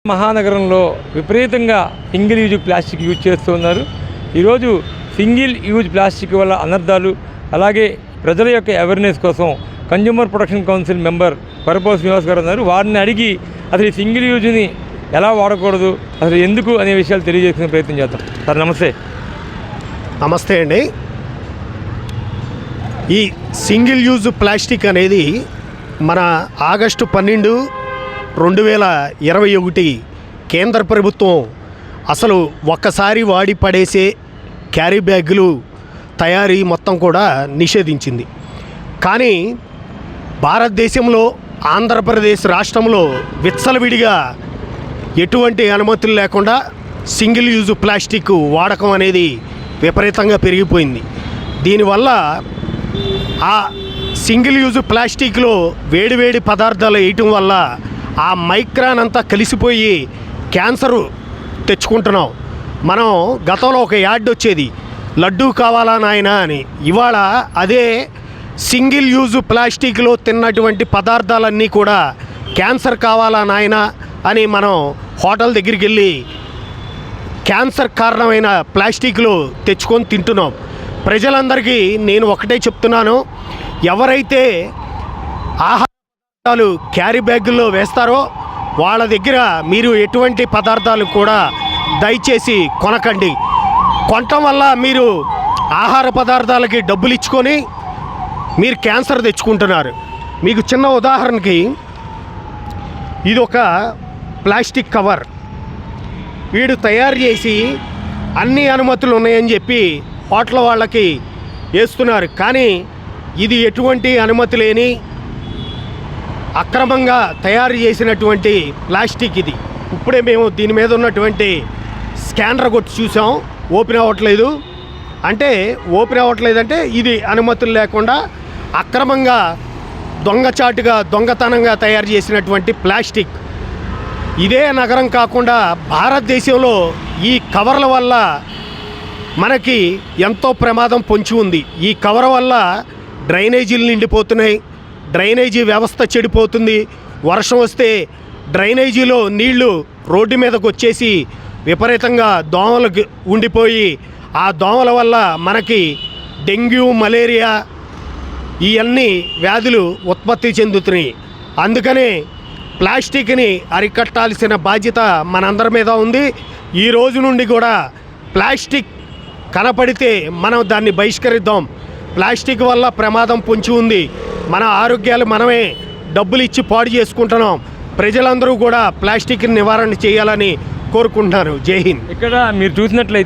మహానగరంలో విపరీతంగా single use plastic use చేస్తూ ఉన్నారు. ఈరోజు సింగిల్ యూజ్ ప్లాస్టిక్ వల్ల అనర్థాలు, అలాగే ప్రజల యొక్క అవేర్నెస్ కోసం కన్జ్యూమర్ ప్రొటెక్షన్ కౌన్సిల్ మెంబర్ కొరపో శ్రీనివాస్ గారు ఉన్నారు. వారిని అడిగి అసలు ఈ సింగిల్ యూజ్ని ఎలా వాడకూడదు, అసలు ఎందుకు అనే విషయాలు తెలియజేసుకునే ప్రయత్నం చేద్దాం. సార్ నమస్తే. నమస్తే అండి. ఈ సింగిల్ యూజ్ ప్లాస్టిక్ అనేది మన ఆగస్టు 12, 2021 కేంద్ర ప్రభుత్వం అసలు ఒక్కసారి వాడి పడేసే క్యారీ బ్యాగులు తయారీ మొత్తం కూడా నిషేధించింది. కానీ భారతదేశంలో ఆంధ్రప్రదేశ్ రాష్ట్రంలో విచ్చలవిడిగా ఎటువంటి అనుమతులు లేకుండా సింగిల్ యూజ్ ప్లాస్టిక్ వాడకం అనేది విపరీతంగా పెరిగిపోయింది. దీనివల్ల ఆ సింగిల్ యూజ్ ప్లాస్టిక్లో వేడివేడి పదార్థాలు వేయటం వల్ల ఆ మైక్రాన్ అంతా కలిసిపోయి క్యాన్సరు తెచ్చుకుంటున్నాం. మనం గతంలో ఒక యాడ్ వచ్చేది, లడ్డూ కావాలా నాయనా అని. ఇవాళ అదే సింగిల్ యూజ్ ప్లాస్టిక్లో తిన్నటువంటి పదార్థాలన్నీ కూడా క్యాన్సర్ కావాలా నాయనా అని మనం హోటల్ దగ్గరికి వెళ్ళి క్యాన్సర్ కారణమైన ప్లాస్టిక్లు తెచ్చుకొని తింటున్నాం. ప్రజలందరికీ నేను ఒకటే చెప్తున్నాను, ఎవరైతే ఆహారాలు క్యారీ బ్యాగుల్లో వేస్తారో వాళ్ళ దగ్గర మీరు ఎటువంటి పదార్థాలు కూడా దయచేసి కొనకండి. కొనటం వల్ల మీరు ఆహార పదార్థాలకి డబ్బులు ఇచ్చుకొని మీరు క్యాన్సర్ తెచ్చుకుంటున్నారు. మీకు చిన్న ఉదాహరణకి ఇది ఒక ప్లాస్టిక్ కవర్. వీడు తయారు చేసి అన్ని అనుమతులు ఉన్నాయని చెప్పి హోటల్ వాళ్ళకి వేస్తున్నారు. కానీ ఇది ఎటువంటి అనుమతి లేని అక్రమంగా తయారు చేసినటువంటి ప్లాస్టిక్ ఇది. ఇప్పుడే మేము దీని మీద ఉన్నటువంటి స్కానర్ కొట్టి చూసాం, ఓపెన్ అవ్వట్లేదు. అంటే ఓపెన్ అవ్వట్లేదంటే ఇది అనుమతులు లేకుండా అక్రమంగా దొంగచాటుగా దొంగతనంగా తయారు చేసినటువంటి ప్లాస్టిక్. ఇదే నగరం కాకుండా భారతదేశంలో ఈ కవర్ల వల్ల మనకి ఎంతో ప్రమాదం పొంచి ఉంది. ఈ కవర్ వల్ల డ్రైనేజీలు నిండిపోతున్నాయి, డ్రైనేజీ వ్యవస్థ చెడిపోతుంది. వర్షం వస్తే డ్రైనేజీలో నీళ్లు రోడ్డు మీదకు వచ్చేసి విపరీతంగా దోమలకు ఉండిపోయి ఆ దోమల వల్ల మనకి డెంగ్యూ, మలేరియా ఇవన్నీ వ్యాధులు ఉత్పత్తి చెందుతున్నాయి. అందుకనే ప్లాస్టిక్ని అరికట్టాల్సిన బాధ్యత మనందరి మీద ఉంది. ఈ రోజు నుండి కూడా ప్లాస్టిక్ కనపడితే మనం దాన్ని బహిష్కరిద్దాం. ప్లాస్టిక్ వల్ల ప్రమాదం పొంచి ఉంది. మన ఆరోగ్యాలు మనమే డబ్బులు ఇచ్చి పాడు చేసుకుంటున్నాం. ప్రజలందరూ కూడా ప్లాస్టిక్ని నివారణ చేయాలని కోరుకుంటున్నారు. జై హింద్. ఇక్కడ మీరు చూసినట్లయితే